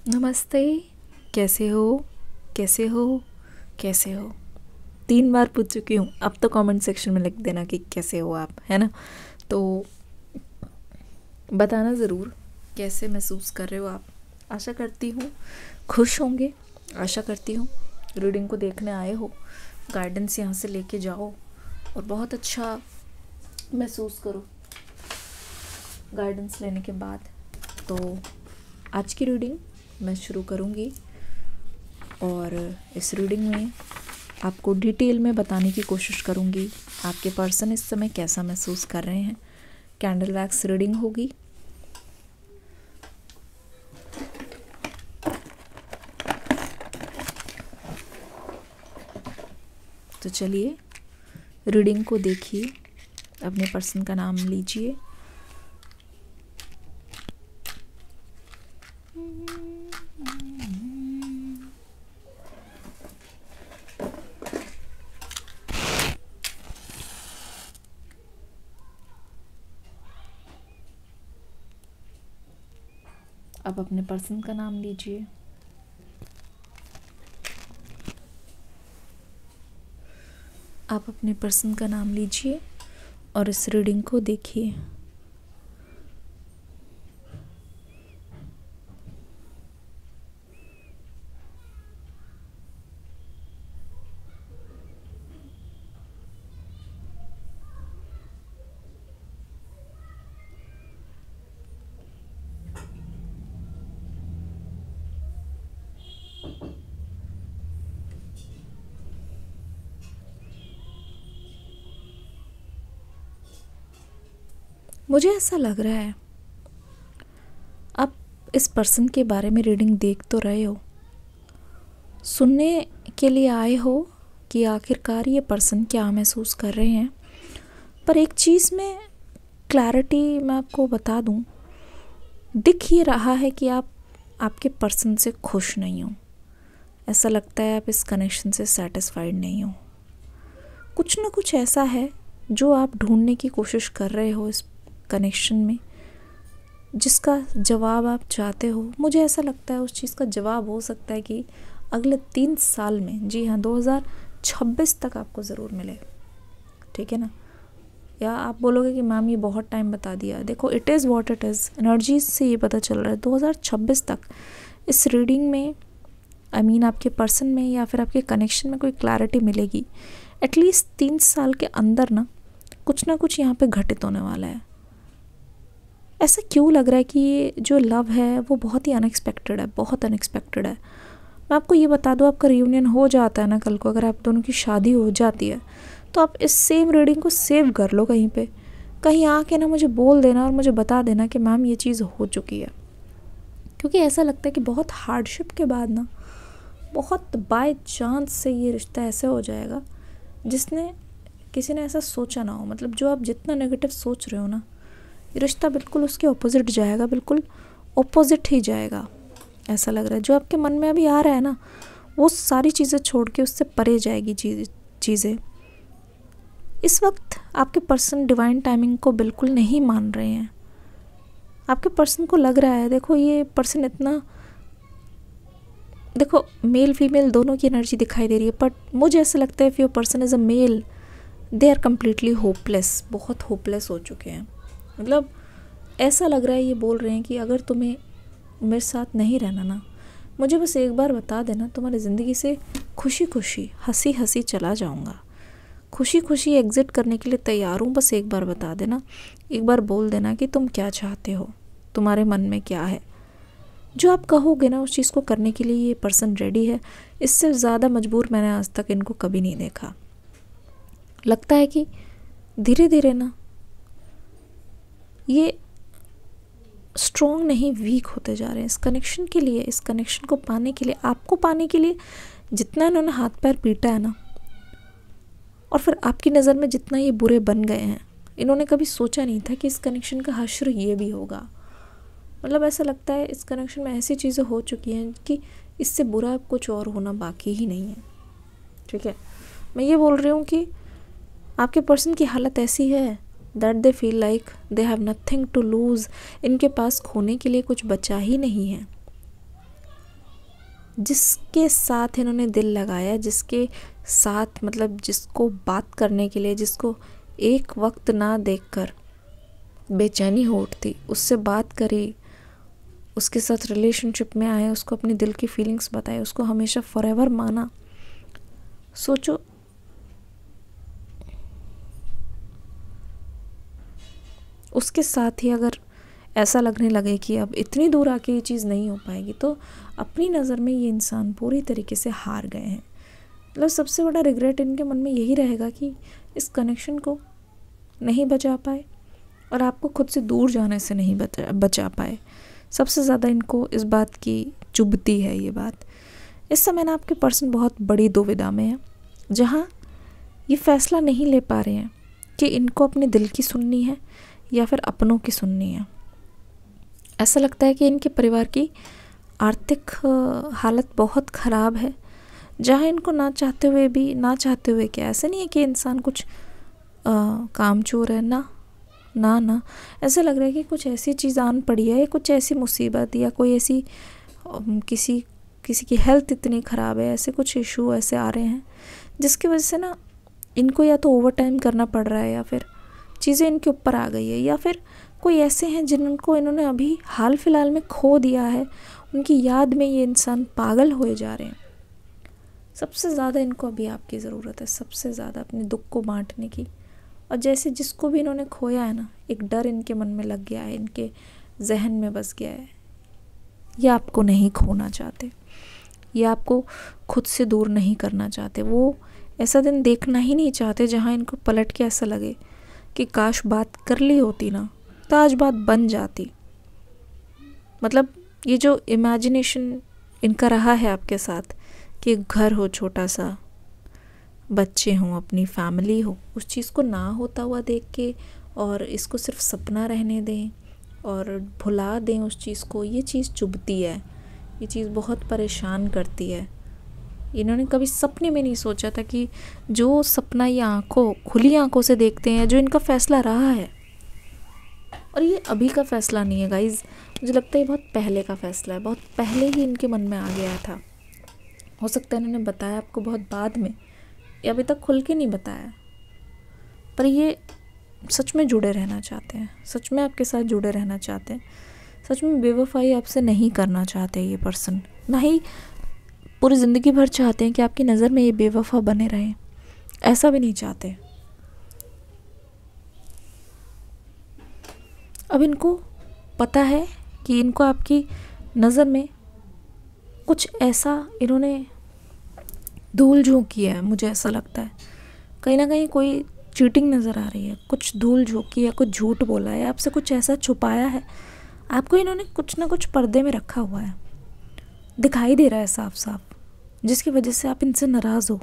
नमस्ते। कैसे हो? कैसे हो? कैसे हो? 3 बार पूछ चुकी हूँ। अब तो कमेंट सेक्शन में लिख देना कि कैसे हो आप, है ना? तो बताना ज़रूर कैसे महसूस कर रहे हो आप। आशा करती हूँ खुश होंगे। आशा करती हूँ रीडिंग को देखने आए हो, गाइडेंस यहाँ से लेके जाओ और बहुत अच्छा महसूस करो गाइडेंस लेने के बाद। तो आज की रीडिंग मैं शुरू करूँगी और इस रीडिंग में आपको डिटेल में बताने की कोशिश करूँगी आपके पर्सन इस समय कैसा महसूस कर रहे हैं। कैंडल वैक्स रीडिंग होगी। तो चलिए रीडिंग को देखिए, अपने पर्सन का नाम लीजिए। अब अपने पर्सन का नाम लीजिए। आप अपने पर्सन का नाम लीजिए और इस रीडिंग को देखिए। मुझे ऐसा लग रहा है आप इस पर्सन के बारे में रीडिंग देख तो रहे हो, सुनने के लिए आए हो कि आखिरकार ये पर्सन क्या महसूस कर रहे हैं। पर एक चीज़ में क्लैरिटी मैं आपको बता दूं, दिख ये रहा है कि आप आपके पर्सन से खुश नहीं हो। ऐसा लगता है आप इस कनेक्शन से सेटिस्फाइड नहीं हो। कुछ ना कुछ ऐसा है जो आप ढूंढने की कोशिश कर रहे हो इस कनेक्शन में, जिसका जवाब आप चाहते हो। मुझे ऐसा लगता है उस चीज़ का जवाब हो सकता है कि अगले 3 साल में, जी हाँ 2026 तक आपको ज़रूर मिले। ठीक है ना? या आप बोलोगे कि मैम ये बहुत टाइम बता दिया। देखो, it is what it is. Energy से ये पता चल रहा है 2026 तक इस रीडिंग में आपके पर्सन में या फिर आपके कनेक्शन में कोई क्लैरिटी मिलेगी। एटलीस्ट 3 साल के अंदर ना कुछ यहाँ पे घटित होने वाला है। ऐसा क्यों लग रहा है कि ये जो लव है वो बहुत ही अनएक्सपेक्टेड है, बहुत अनएक्सपेक्टेड है। मैं आपको ये बता दूँ, आपका रियूनियन हो जाता है ना कल को, अगर आप दोनों की शादी हो जाती है तो आप इस सेम रीडिंग को सेव कर लो कहीं पे, कहीं आके मुझे बोल देना और मुझे बता देना कि मैम ये चीज़ हो चुकी है। क्योंकि ऐसा लगता है कि बहुत हार्डशिप के बाद बहुत बाय चांस से ये रिश्ता ऐसे हो जाएगा जिसने किसी ने ऐसा सोचा ना हो। मतलब जो आप जितना नेगेटिव सोच रहे हो ये रिश्ता बिल्कुल उसके ऑपोजिट जाएगा, बिल्कुल ऑपोजिट ही जाएगा। ऐसा लग रहा है जो आपके मन में अभी आ रहा है वो सारी चीज़ें छोड़ के उससे परे जाएगी चीज़ें। इस वक्त आपके पर्सन डिवाइन टाइमिंग को बिल्कुल नहीं मान रहे हैं। आपके पर्सन को लग रहा है, देखो ये पर्सन इतना, देखो मेल फीमेल दोनों की एनर्जी दिखाई दे रही है, बट मुझे ऐसा लगता है if your person is a male, they are completely hopeless, बहुत होपलेस हो चुके हैं। मतलब ऐसा लग रहा है ये बोल रहे हैं कि अगर तुम्हें मेरे साथ नहीं रहना मुझे बस एक बार बता देना, तुम्हारी ज़िंदगी से खुशी खुशी हंसी हंसी चला जाऊंगा, खुशी खुशी एग्ज़िट करने के लिए तैयार हूँ। बस एक बार बता देना, एक बार बोल देना कि तुम क्या चाहते हो, तुम्हारे मन में क्या है। जो आप कहोगे उस चीज़ को करने के लिए ये पर्सन रेडी है। इससे ज़्यादा मजबूर मैंने आज तक इनको कभी नहीं देखा। लगता है कि धीरे धीरे ये स्ट्रॉन्ग नहीं, वीक होते जा रहे हैं इस कनेक्शन के लिए। इस कनेक्शन को पाने के लिए, आपको पाने के लिए जितना इन्होंने हाथ पैर पीटा है और फिर आपकी नज़र में जितना ये बुरे बन गए हैं, इन्होंने कभी सोचा नहीं था कि इस कनेक्शन का हश्र ये भी होगा। मतलब ऐसा लगता है इस कनेक्शन में ऐसी चीज़ें हो चुकी हैं कि इससे बुरा कुछ और होना बाकी ही नहीं है। ठीक है, मैं ये बोल रही हूँ कि आपके पर्सन की हालत ऐसी है that they feel like they have nothing to lose. इनके पास खोने के लिए कुछ बचा ही नहीं है। जिसके साथ इन्होंने दिल लगाया, जिसके साथ मतलब जिसको बात करने के लिए, जिसको एक वक्त ना देखकर बेचैनी हो उठती, उससे बात करी, उसके साथ रिलेशनशिप में आए, उसको अपनी दिल की फीलिंग्स बताए, उसको हमेशा फॉरएवर माना। सोचो, उसके साथ ही अगर ऐसा लगने लगे कि अब इतनी दूर आके ये चीज़ नहीं हो पाएगी, तो अपनी नज़र में ये इंसान पूरी तरीके से हार गए हैं। मतलब सबसे बड़ा रिग्रेट इनके मन में यही रहेगा कि इस कनेक्शन को नहीं बचा पाए और आपको खुद से दूर जाने से नहीं बचा पाए। सबसे ज़्यादा इनको इस बात की चुभती है ये बात। इस समय ना आपके पर्सन बहुत बड़ी दुविधा में है, जहाँ ये फैसला नहीं ले पा रहे हैं कि इनको अपने दिल की सुननी है या फिर अपनों की सुननी है। ऐसा लगता है कि इनके परिवार की आर्थिक हालत बहुत ख़राब है, जहाँ इनको ना चाहते हुए क्या, ऐसा नहीं है कि इंसान कुछ कामचोर है, ना ऐसा लग रहा है कि कुछ ऐसी चीज़ आन पड़ी है, कुछ ऐसी मुसीबत या कोई ऐसी किसी की हेल्थ इतनी ख़राब है, ऐसे कुछ इशू ऐसे आ रहे हैं जिसकी वजह से ना इनको या तो ओवर टाइम करना पड़ रहा है, या फिर चीज़ें इनके ऊपर आ गई है, या फिर कोई ऐसे हैं जिनको इन्होंने अभी हाल फिलहाल में खो दिया है, उनकी याद में ये इंसान पागल होए जा रहे हैं। सबसे ज़्यादा इनको अभी आपकी ज़रूरत है, सबसे ज़्यादा अपने दुख को बांटने की। और जैसे जिसको भी इन्होंने खोया है ना, एक डर इनके मन में लग गया है, इनके जहन में बस गया है, ये आपको नहीं खोना चाहते, ये आपको खुद से दूर नहीं करना चाहते। वो ऐसा दिन देखना ही नहीं चाहते जहाँ इनको पलट के ऐसा लगे कि काश बात कर ली होती ना, तो आज बात बन जाती। मतलब ये जो इमेजिनेशन इनका रहा है आपके साथ कि एक घर हो छोटा सा, बच्चे हों, अपनी फैमिली हो, उस चीज़ को ना होता हुआ देख के और इसको सिर्फ सपना रहने दें और भुला दें उस चीज़ को, ये चीज़ चुभती है, ये चीज़ बहुत परेशान करती है। इन्होंने कभी सपने में नहीं सोचा था कि जो सपना ये खुली आंखों से देखते हैं, जो इनका फैसला रहा है, और ये अभी का फैसला नहीं है गाइज़, मुझे लगता है ये बहुत पहले का फैसला है, बहुत पहले ही इनके मन में आ गया था। हो सकता है इन्होंने बताया आपको बहुत बाद में, या अभी तक खुल के नहीं बताया, पर ये सच में जुड़े रहना चाहते हैं, सच में आपके साथ जुड़े रहना चाहते हैं, सच में बेवफाई आपसे नहीं करना चाहते ये पर्सन, ना ही पूरी ज़िंदगी भर चाहते हैं कि आपकी नज़र में ये बेवफा बने रहें, ऐसा भी नहीं चाहते। अब इनको पता है कि इनको आपकी नज़र में कुछ ऐसा इन्होंने धूल झोंकी है, मुझे ऐसा लगता है कहीं ना कहीं कोई चीटिंग नज़र आ रही है, कुछ धूल झोंकी है, कुछ झूठ बोला है, आपसे कुछ ऐसा छुपाया है, आपको इन्होंने कुछ ना कुछ पर्दे में रखा हुआ है, दिखाई दे रहा है साफ साफ, जिसकी वजह से आप इनसे नाराज़ हो।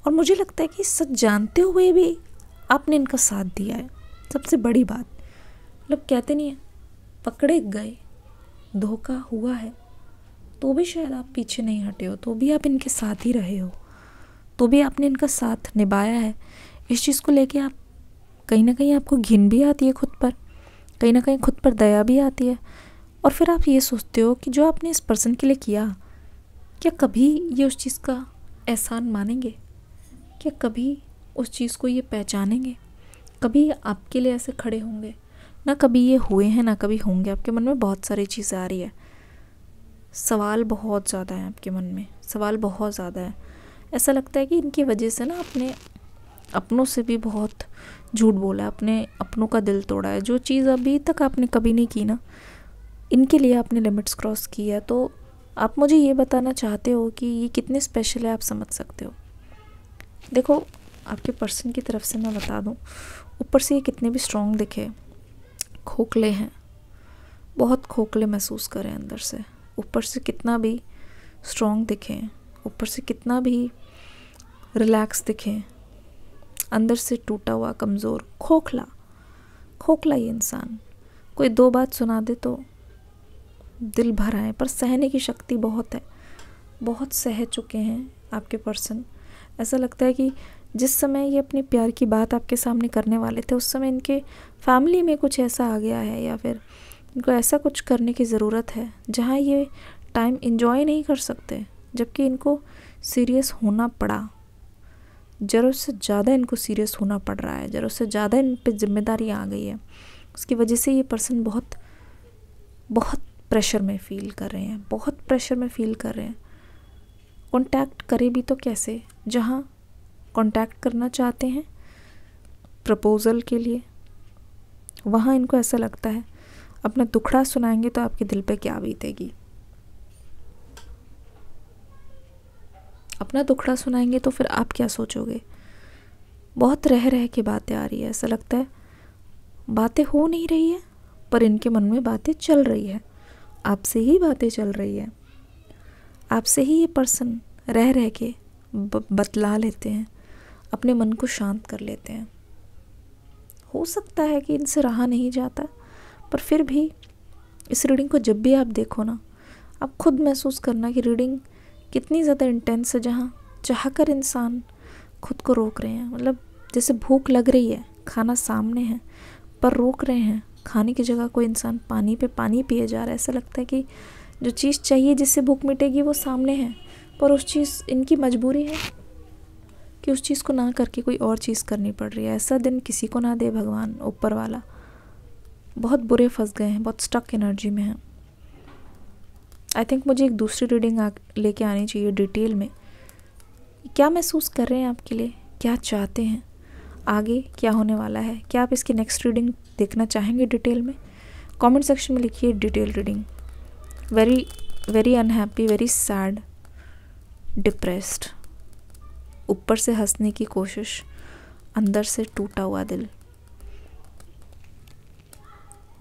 और मुझे लगता है कि सच जानते हुए भी आपने इनका साथ दिया है, सबसे बड़ी बात। मतलब कहते नहीं है, पकड़े गए, धोखा हुआ है, तो भी शायद आप पीछे नहीं हटे हो, तो भी आप इनके साथ ही रहे हो, तो भी आपने इनका साथ निभाया है। इस चीज़ को लेके आप कहीं ना कहीं आपको घिन भी आती है खुद पर, कहीं ना कहीं खुद पर दया भी आती है, और फिर आप ये सोचते हो कि जो आपने इस पर्सन के लिए किया, क्या कभी ये उस चीज़ का एहसान मानेंगे, क्या कभी उस चीज़ को ये पहचानेंगे, कभी आपके लिए ऐसे खड़े होंगे? ना कभी ये हुए हैं, ना कभी होंगे। आपके मन में बहुत सारी चीज़ें आ रही है, सवाल बहुत ज़्यादा है आपके मन में, सवाल बहुत ज़्यादा है। ऐसा लगता है कि इनकी वजह से ना अपने अपनों से भी बहुत झूठ बोला, अपने अपनों का दिल तोड़ा है। जो चीज़ अभी तक आपने कभी नहीं की ना, इनके लिए आपने लिमिट्स क्रॉस की है। तो आप मुझे ये बताना चाहते हो कि ये कितने स्पेशल है, आप समझ सकते हो। देखो, आपके पर्सन की तरफ से मैं बता दूं, ऊपर से ये कितने भी स्ट्रॉन्ग दिखे, खोखले हैं, बहुत खोखले महसूस करें अंदर से। ऊपर से कितना भी स्ट्रॉन्ग दिखें, ऊपर से कितना भी रिलैक्स दिखें, अंदर से टूटा हुआ, कमज़ोर, खोखला ये इंसान। कोई दो बात सुना दे तो दिल भर आए, पर सहने की शक्ति बहुत है, बहुत सह चुके हैं आपके पर्सन। ऐसा लगता है कि जिस समय ये अपने प्यार की बात आपके सामने करने वाले थे, उस समय इनके फैमिली में कुछ ऐसा आ गया है, या फिर इनको ऐसा कुछ करने की ज़रूरत है जहाँ ये टाइम एंजॉय नहीं कर सकते, जबकि इनको सीरियस होना पड़ा। ज़रूरत से ज़्यादा इनको सीरियस होना पड़ रहा है, ज़रूरत से ज़्यादा इन पे जिम्मेदारी आ गई है। उसकी वजह से ये पर्सन बहुत बहुत प्रेशर में फ़ील कर रहे हैं, बहुत प्रेशर में फ़ील कर रहे हैं। कांटेक्ट करे भी तो कैसे? जहाँ कांटेक्ट करना चाहते हैं प्रपोज़ल के लिए, वहाँ इनको ऐसा लगता है अपना दुखड़ा सुनाएंगे तो आपके दिल पे क्या बीतेगी। अपना दुखड़ा सुनाएंगे तो फिर आप क्या सोचोगे। बहुत रह रह के बातें आ रही है, ऐसा लगता है बातें हो नहीं रही है पर इनके मन में बातें चल रही है, आपसे ही बातें चल रही है। आपसे ही ये पर्सन रह रह के बतला लेते हैं, अपने मन को शांत कर लेते हैं। हो सकता है कि इनसे रहा नहीं जाता, पर फिर भी इस रीडिंग को जब भी आप देखो ना, आप खुद महसूस करना कि रीडिंग कितनी ज़्यादा इंटेंस है, जहाँ चाहकर इंसान खुद को रोक रहे हैं। मतलब जैसे भूख लग रही है, खाना सामने है पर रोक रहे हैं, खाने की जगह कोई इंसान पानी पे पानी पिए जा रहा है। ऐसा लगता है कि जो चीज़ चाहिए जिससे भूख मिटेगी वो सामने है, पर उस चीज़ इनकी मजबूरी है कि उस चीज़ को ना करके कोई और चीज़ करनी पड़ रही है। ऐसा दिन किसी को ना दे भगवान ऊपर वाला। बहुत बुरे फंस गए हैं, बहुत स्टक एनर्जी में हैं। आई थिंक मुझे एक दूसरी रीडिंग लेके आनी चाहिए डिटेल में। क्या महसूस कर रहे हैं आपके लिए, क्या चाहते हैं, आगे क्या होने वाला है। क्या आप इसकी नेक्स्ट रीडिंग देखना चाहेंगे डिटेल में? कमेंट सेक्शन में लिखिए detail reading. Very very unhappy, very sad, depressed, ऊपर से हंसने की कोशिश, अंदर से टूटा हुआ दिल,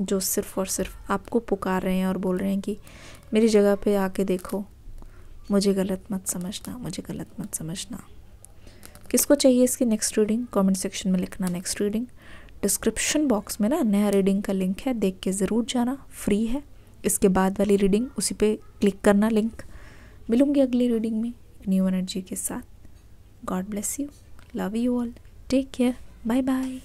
जो सिर्फ़ और सिर्फ आपको पुकार रहे हैं और बोल रहे हैं कि मेरी जगह पे आके देखो, मुझे गलत मत समझना, मुझे गलत मत समझना। किसको चाहिए इसकी नेक्स्ट रीडिंग? कमेंट सेक्शन में लिखना नेक्स्ट रीडिंग। डिस्क्रिप्शन बॉक्स में ना नया रीडिंग का लिंक है, देख के ज़रूर जाना, फ्री है। इसके बाद वाली रीडिंग उसी पे क्लिक करना लिंक। मिलूंगी अगली रीडिंग में न्यू एनर्जी के साथ। God bless you, love you all, take care, bye bye.